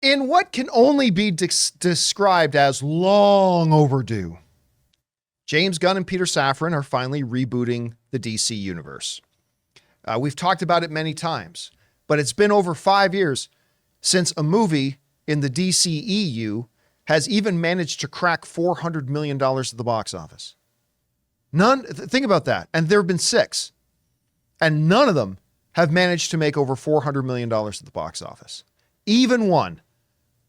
In what can only be described as long overdue, James Gunn and Peter Safran are finally rebooting the DC universe. We've talked about it many times, but it's been over 5 years since a movie in the DCEU has even managed to crack $400 million at the box office. Think about that. And there have been 6. And none of them have managed to make over $400 million at the box office. Even one,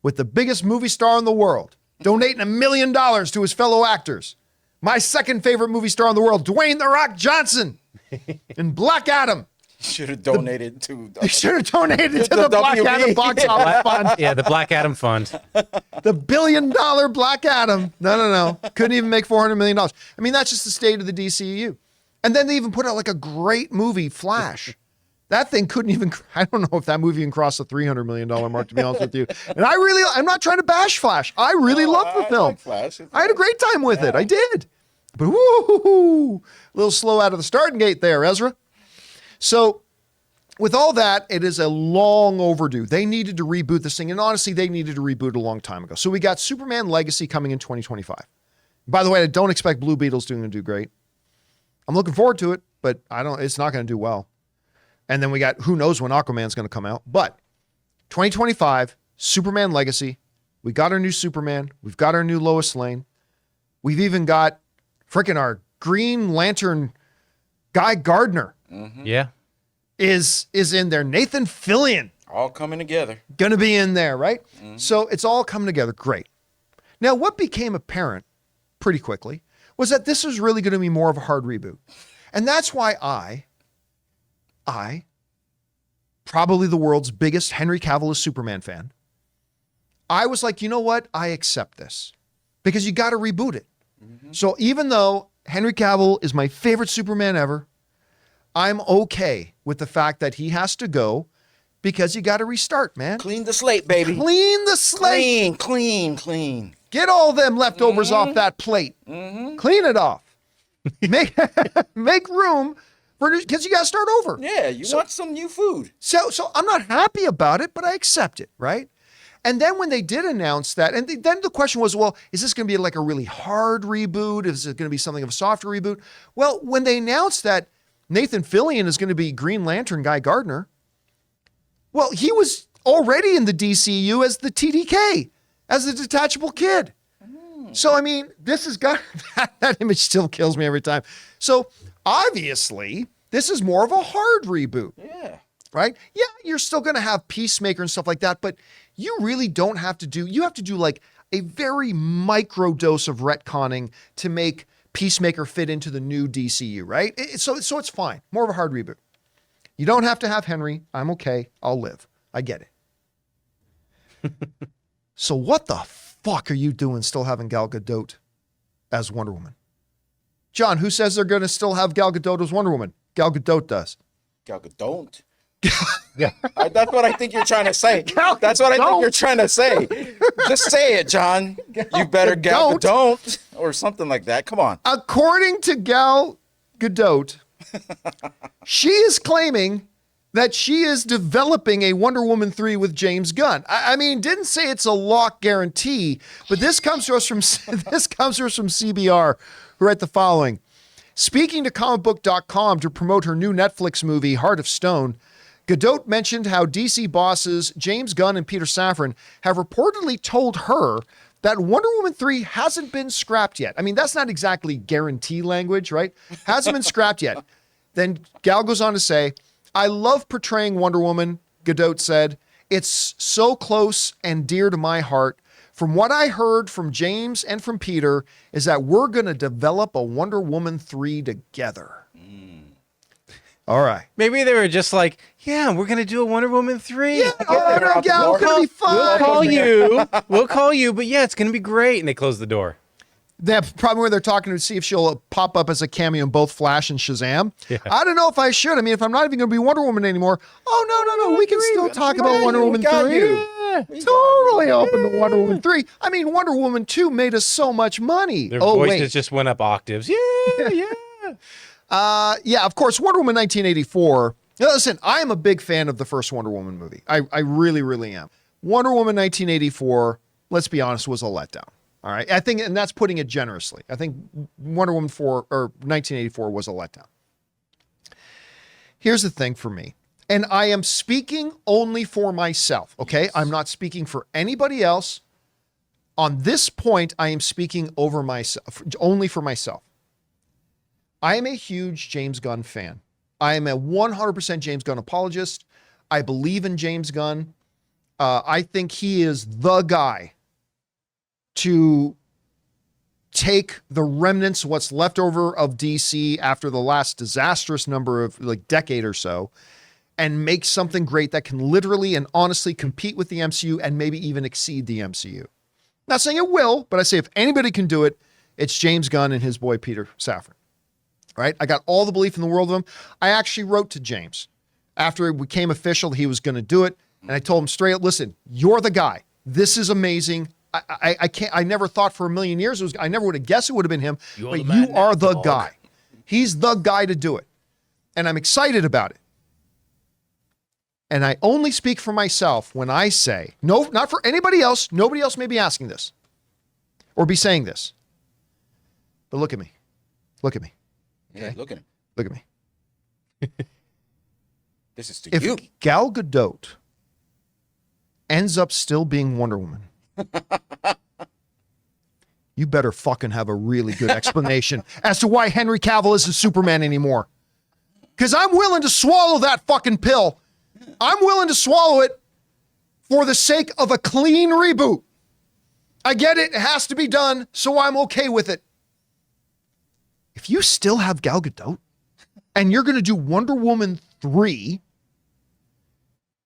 with the biggest movie star in the world, donating $1 million to his fellow actors. My second favorite movie star in the world, Dwayne "The Rock" Johnson, in Black Adam. Should have donated to the Black Adam box office fund. Yeah, the Black Adam fund. The $1 billion Black Adam. No. Couldn't even make $400 million. I mean, that's just the state of the DCU. And then they even put out like a great movie, Flash. That thing couldn't even, I don't know if that movie can cross the $300 million mark, to be honest with you. And I'm not trying to bash Flash. I really love the film. Like Flash. I had a great time with it. I did. But woo, a little slow out of the starting gate there, Ezra. So with all that, it is a long overdue. They needed to reboot this thing. And honestly, they needed to reboot a long time ago. So we got Superman Legacy coming in 2025. By the way, I don't expect Blue Beetle's going to do great. I'm looking forward to it, but it's not going to do well. And then we got, who knows when Aquaman's going to come out. But 2025, Superman Legacy. We got our new Superman. We've got our new Lois Lane. We've even got freaking our Green Lantern Guy Gardner. Mm-hmm. Yeah. Is in there. Nathan Fillion. All coming together. Going to be in there, right? Mm-hmm. So it's all coming together. Great. Now, what became apparent pretty quickly was that this was really going to be more of a hard reboot. And that's why I, probably the world's biggest Henry Cavill as Superman fan, I was like, you know what? I accept this because you got to reboot it. Mm-hmm. So even though Henry Cavill is my favorite Superman ever, I'm okay with the fact that he has to go because you got to restart, man. Clean the slate, baby. Clean the slate. Clean. Get all them leftovers off that plate. Mm-hmm. Clean it off. Make room for new, because you got to start over. Yeah, you want some new food. So I'm not happy about it, but I accept it, right? And then when they did announce that, and then the question was, well, is this going to be like a really hard reboot? Is it going to be something of a softer reboot? Well, when they announced that Nathan Fillion is going to be Green Lantern Guy Gardner, well, he was already in the DCU as the TDK, as the detachable kid. So, I mean, this has got, that image still kills me every time. So, obviously, this is more of a hard reboot. Yeah. Right? Yeah, you're still going to have Peacemaker and stuff like that, but you really don't have to do, you have to do like a very micro dose of retconning to make Peacemaker fit into the new DCU, right? So it's fine. More of a hard reboot. You don't have to have Henry. I'm okay. I'll live. I get it. So what the fuck are you doing still having Gal Gadot as Wonder Woman? John, who says they're going to still have Gal Gadot as Wonder Woman? Gal Gadot does. Gal Gadot? Yeah. That's what I think you're trying to say. That's what I think you're trying to say. Just say it, John. You better Gal Gadot or something like that. Come on. According to Gal Gadot, she is claiming that she is developing a Wonder Woman 3 with James Gunn. I mean, didn't say it's a lock guarantee, but this comes to us from CBR, who write the following. Speaking to comicbook.com to promote her new Netflix movie, Heart of Stone, Gadot mentioned how DC bosses James Gunn and Peter Safran have reportedly told her that Wonder Woman 3 hasn't been scrapped yet. I mean, that's not exactly guarantee language, right? Hasn't been scrapped yet. Then Gal goes on to say, I love portraying Wonder Woman, Gadot said. It's so close and dear to my heart. From what I heard from James and from Peter is that we're going to develop a Wonder Woman 3 together. All right. Maybe they were just like, yeah, we're going to do a Wonder Woman 3. Yeah, Gal, it's going to be fun. We'll call you, but yeah, it's going to be great. And they close the door. That probably where they're talking to see if she'll pop up as a cameo in both Flash and Shazam. Yeah. I don't know if I should. I mean, if I'm not even going to be Wonder Woman anymore. Oh, no. We can still talk about Wonder Woman 3. Yeah, totally open to Wonder Woman 3. I mean, Wonder Woman 2 made us so much money. Their voices just went up octaves. Yeah. Yeah, of course, Wonder Woman 1984. Listen, I am a big fan of the first Wonder Woman movie. I really, really am. Wonder Woman 1984, let's be honest, was a letdown. All right. I think, and that's putting it generously. I think Wonder Woman 1984 was a letdown. Here's the thing for me, and I am speaking only for myself, okay? I'm not speaking for anybody else. On this point, I am speaking over myself, only for myself. I am a huge James Gunn fan. I am a 100% James Gunn apologist. I believe in James Gunn. I think he is the guy to take the remnants, what's left over of DC after the last disastrous number of decade or so, and make something great that can literally and honestly compete with the MCU and maybe even exceed the MCU. Not saying it will, but I say if anybody can do it, it's James Gunn and his boy Peter Safran. Right? I got all the belief in the world of him. I actually wrote to James after it became official that he was going to do it, and I told him straight up, listen, you're the guy. This is amazing. I never thought for a million years I never would have guessed it would have been him, but you are the guy. He's the guy to do it. And I'm excited about it. And I only speak for myself when I say, no, not for anybody else. Nobody else may be asking this or be saying this. But look at me. Look at me. Okay? Yeah, look at him. Look at me. This is to if you. Gal Gadot ends up still being Wonder Woman, you better fucking have a really good explanation as to why Henry Cavill isn't Superman anymore. Because I'm willing to swallow that fucking pill. I'm willing to swallow it for the sake of a clean reboot. I get it. It has to be done, so I'm okay with it. If you still have Gal Gadot and you're going to do Wonder Woman 3,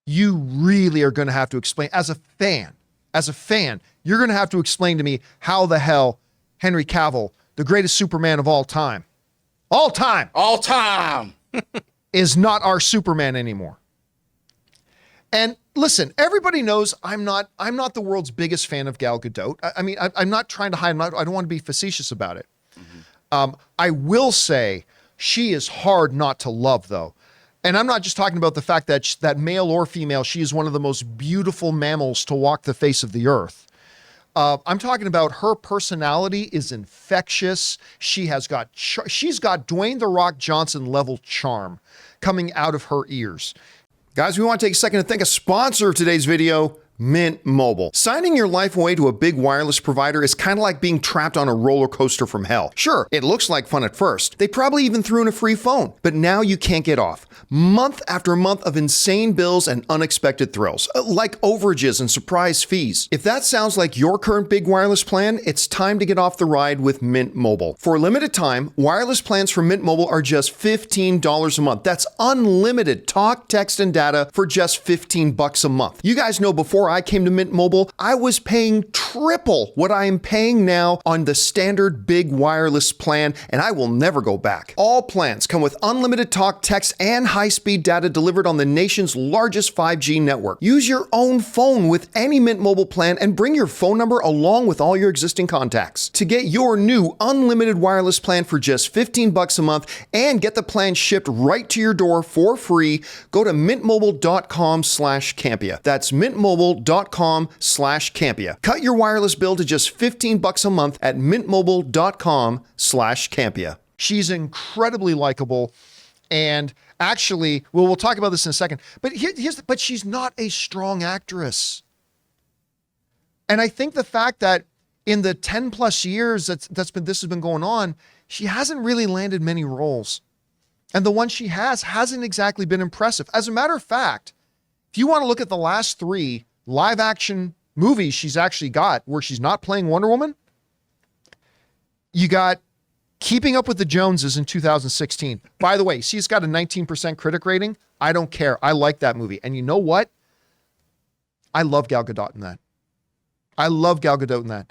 you really are going to have to explain as a fan, you're going to have to explain to me how the hell Henry Cavill, the greatest Superman of all time, is not our Superman anymore. And listen, everybody knows I'm not the world's biggest fan of Gal Gadot. I'm not trying to hide. I don't want to be facetious about it. Mm-hmm. I will say she is hard not to love, though. And I'm not just talking about the fact that male or female, she is one of the most beautiful mammals to walk the face of the earth. I'm talking about her personality is infectious. She's got Dwayne "The Rock" Johnson level charm coming out of her ears. Guys, we want to take a second to thank a sponsor of today's video, Mint Mobile. Signing your life away to a big wireless provider is kind of like being trapped on a roller coaster from hell. Sure, it looks like fun at first. They probably even threw in a free phone, but now you can't get off. Month after month of insane bills and unexpected thrills, like overages and surprise fees. If that sounds like your current big wireless plan, it's time to get off the ride with Mint Mobile. For a limited time, wireless plans from Mint Mobile are just $15 a month. That's unlimited talk, text, and data for just $15 a month. You guys know before I came to Mint Mobile, I was paying triple what I am paying now on the standard big wireless plan, and I will never go back. All plans come with unlimited talk, text, and high-speed data delivered on the nation's largest 5G network. Use your own phone with any Mint Mobile plan and bring your phone number along with all your existing contacts. To get your new unlimited wireless plan for just $15 a month and get the plan shipped right to your door for free, go to mintmobile.com/Campea. That's mintmobile.com/Campea. Cut your wireless bill to just $15 a month at mintmobile.com/Campea. She's incredibly likable, and actually, we'll talk about this in a second, but but she's not a strong actress. And I think the fact that in the 10 plus years this has been going on, she hasn't really landed many roles. And the one she hasn't exactly been impressive. As a matter of fact, if you want to look at the last 3 live action movies she's actually got where she's not playing Wonder Woman, you got Keeping Up with the Joneses in 2016. By the way, she's got a 19% critic rating. I don't care. I like that movie. And you know what? I love Gal Gadot in that.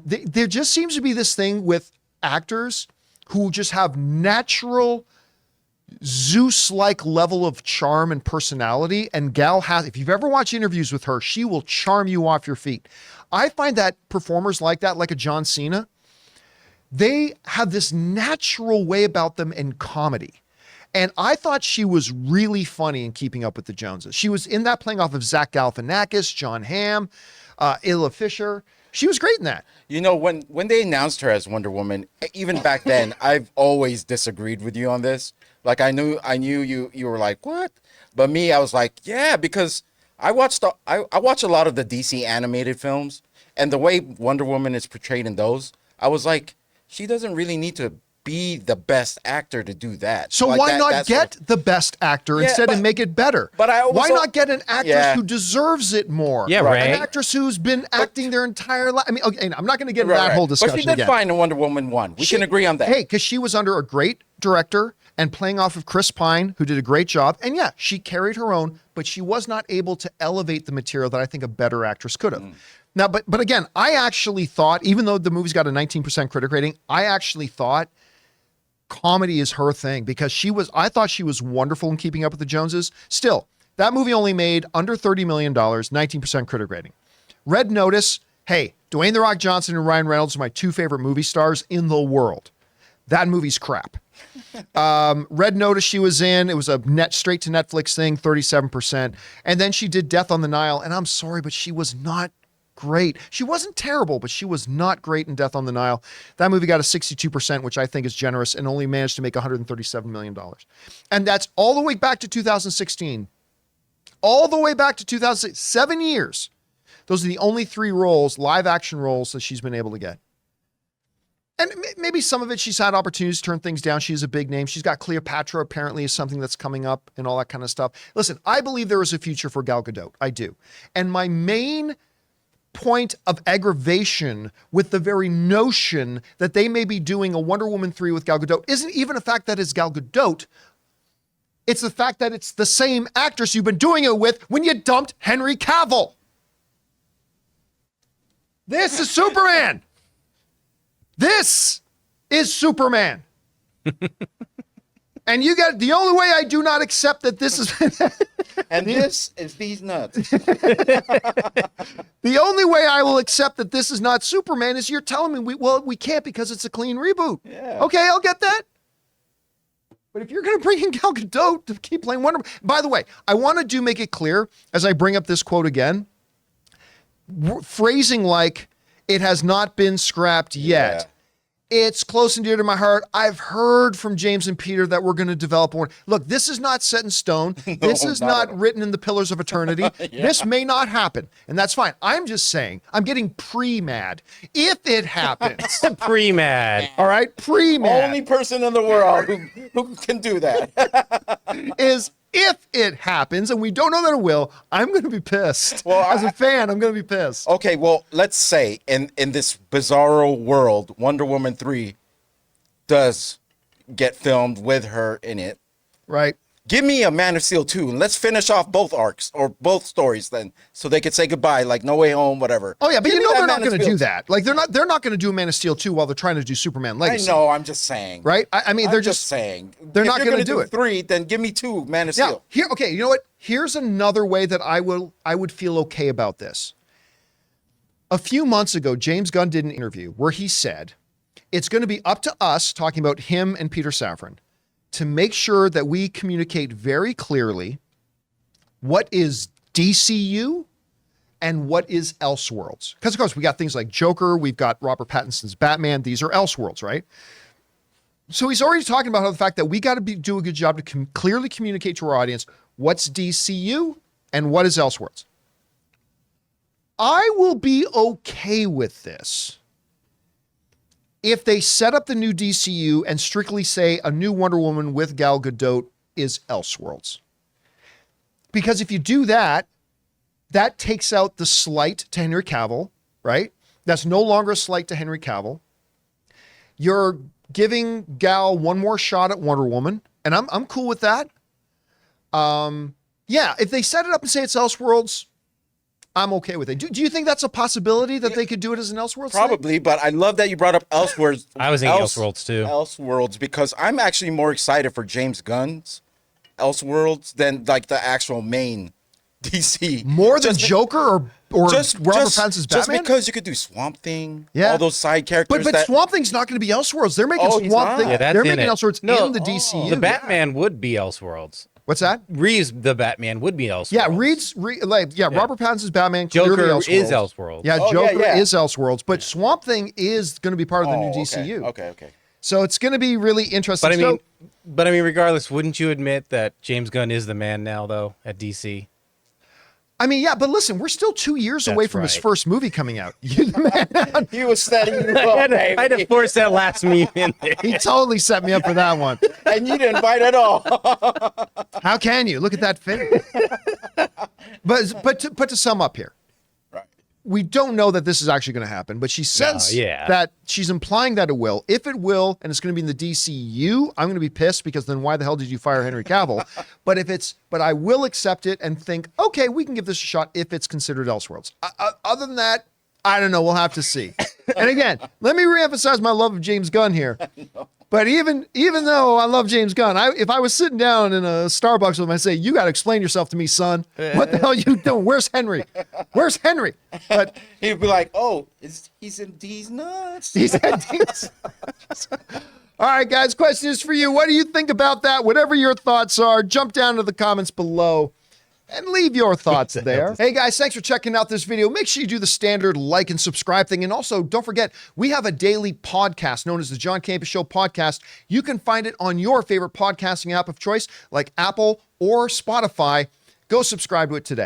There just seems to be this thing with actors who just have natural Zeus-like level of charm and personality. And Gal has, if you've ever watched interviews with her, she will charm you off your feet. I find that performers like that, like a John Cena, they have this natural way about them in comedy. And I thought she was really funny in Keeping Up with the Joneses. She was in that playing off of Zach Galifianakis, John Hamm, Illa Fisher. She was great in that. You know, when they announced her as Wonder Woman, even back then, I've always disagreed with you on this. Like I knew you were like, what? But me, I was like, yeah, because I watch a lot of the DC animated films, and the way Wonder Woman is portrayed in those, I was like, she doesn't really need to be the best actor to do that. So like why not get the best actor instead and make it better? But why not get an actress who deserves it more? Yeah, right. An actress who's been acting their entire life. I mean, okay, I'm not going to get into that whole discussion again. But she did fine in Wonder Woman 1. We can agree on that. Hey, because she was under a great director and playing off of Chris Pine, who did a great job. And yeah, she carried her own, but she was not able to elevate the material that I think a better actress could have. Now, but again, I actually thought, even though the movie's got a 19% critic rating, I actually thought comedy is her thing because I thought she was wonderful in Keeping Up with the Joneses. Still, that movie only made under $30 million, 19% critic rating. Red Notice, hey, Dwayne "The Rock" Johnson and Ryan Reynolds are my two favorite movie stars in the world. That movie's crap. Red Notice she was in, it was a straight to Netflix thing, 37%. And then she did Death on the Nile, and I'm sorry, but she was not great. She wasn't terrible, but she was not great in Death on the Nile. That movie got a 62%, which I think is generous, and only managed to make $137 million. And that's all the way back to 2016. All the way back to 2006, 7 years. Those are the only 3 roles, live action roles, that she's been able to get. And maybe some of it she's had opportunities to turn things down. She's a big name. She's got Cleopatra apparently is something that's coming up and all that kind of stuff. Listen, I believe there is a future for Gal Gadot. I do. And my main point of aggravation with the very notion that they may be doing a Wonder Woman 3 with Gal Gadot isn't even the fact that it's Gal Gadot. It's the fact that it's the same actress you've been doing it with when you dumped Henry Cavill. This is Superman. This is Superman. And you got the only way I do not accept that this is and this is these nuts. The only way I will accept that this is not Superman is you're telling me we can't because it's a clean reboot. Yeah. Okay, I'll get that. But if you're going to bring in Gal Gadot to keep playing Wonder Woman, by the way, I want to make it clear as I bring up this quote again, phrasing like it has not been scrapped yet. Yeah. It's close and dear to my heart. I've heard from James and Peter that we're going to develop one. Look, this is not set in stone. This is not written in the pillars of eternity. This may not happen, and that's fine. I'm just saying, I'm getting pre-mad. If it happens. Pre-mad. All right? Pre-mad. Only person in the world who can do that. is if it happens, and we don't know that it will, I'm going to be pissed. Well, as a fan, I'm going to be pissed. Okay, well, let's say in this bizarro world, Wonder Woman 3 does get filmed with her in it. Right. Give me a Man of Steel 2, and let's finish off both arcs or both stories then, so they could say goodbye, like No Way Home, whatever. Oh yeah, but Give you me know that they're not Man of going to Steel do that. Like they're not going to do Man of Steel 2 while they're trying to do Superman Legacy. I know, I'm just saying. Right? I mean, they're I'm just saying. They're If not you're going to gonna do it. 3, then give me 2 Man of Yeah. Steel. Here, okay, you know what? Here's another way that I would feel okay about this. A few months ago, James Gunn did an interview where he said, it's going to be up to us, talking about him and Peter Safran, to make sure that we communicate very clearly what is DCU and what is Elseworlds. Because, of course, we got things like Joker, we've got Robert Pattinson's Batman. These are Elseworlds, right? So he's already talking about how the fact that we got to do a good job to clearly communicate to our audience what's DCU and what is Elseworlds. I will be okay with this if they set up the new DCU and strictly say a new Wonder Woman with Gal Gadot is Elseworlds. Because if you do that, that takes out the slight to Henry Cavill, right? That's no longer a slight to Henry Cavill. You're giving Gal one more shot at Wonder Woman, and I'm cool with that. Yeah, if they set it up and say it's Elseworlds, I'm okay with it. Do you think that's a possibility that they could do it as an Elseworlds thing? Probably, but I love that you brought up Elseworlds. I was thinking Elseworlds too. Elseworlds, because I'm actually more excited for James Gunn's Elseworlds than like the actual main DC. More than Joker or Just Robert Pattinson's just Batman? because you could do Swamp Thing, Yeah. all those side characters. But Swamp Thing's not going to be Elseworlds. They're making Oh, he's Swamp not? Thing. Yeah, that's they're in making it. Elseworlds No, in the DCU. The Batman would be Elseworlds. What's that? Reeves, the Batman, would be Elseworlds. Yeah, Robert Pattinson's Batman. Joker clearly Elseworlds. is Elseworlds. Yeah, Oh, Joker yeah. is Elseworlds, but Swamp Thing is going to be part of the new DCU. Okay. So it's going to be really interesting. But I mean, regardless, wouldn't you admit that James Gunn is the man now, though, at DC? I mean, yeah, but listen, we're still 2 years away That's from his right. first movie coming out. You're the man. He was setting you I up, had to baby. force that last meme in there. He totally set me up for that one. And you didn't bite at all. How can you? Look at that face. But to sum up here, Right. we don't know that this is actually going to happen, but she says yeah. that she's implying that it will. If it will, and it's going to be in the DCU, I'm going to be pissed because then why the hell did you fire Henry Cavill? But I will accept it and think, okay, we can give this a shot if it's considered Elseworlds. Other than that, I don't know. We'll have to see. And again, let me reemphasize my love of James Gunn here. But even though I love James Gunn, if I was sitting down in a Starbucks with him, I'd say, you got to explain yourself to me, son. What the hell are you doing? Where's Henry? Where's Henry? But He'd be like, "Oh, he's in D's nuts." he's at All right, guys, question is for you. What do you think about that? Whatever your thoughts are, jump down to the comments below and leave your thoughts there. Hey, guys, thanks for checking out this video. Make sure you do the standard like and subscribe thing. And also, don't forget, we have a daily podcast known as the John Campea Show podcast. You can find it on your favorite podcasting app of choice, like Apple or Spotify. Go subscribe to it today.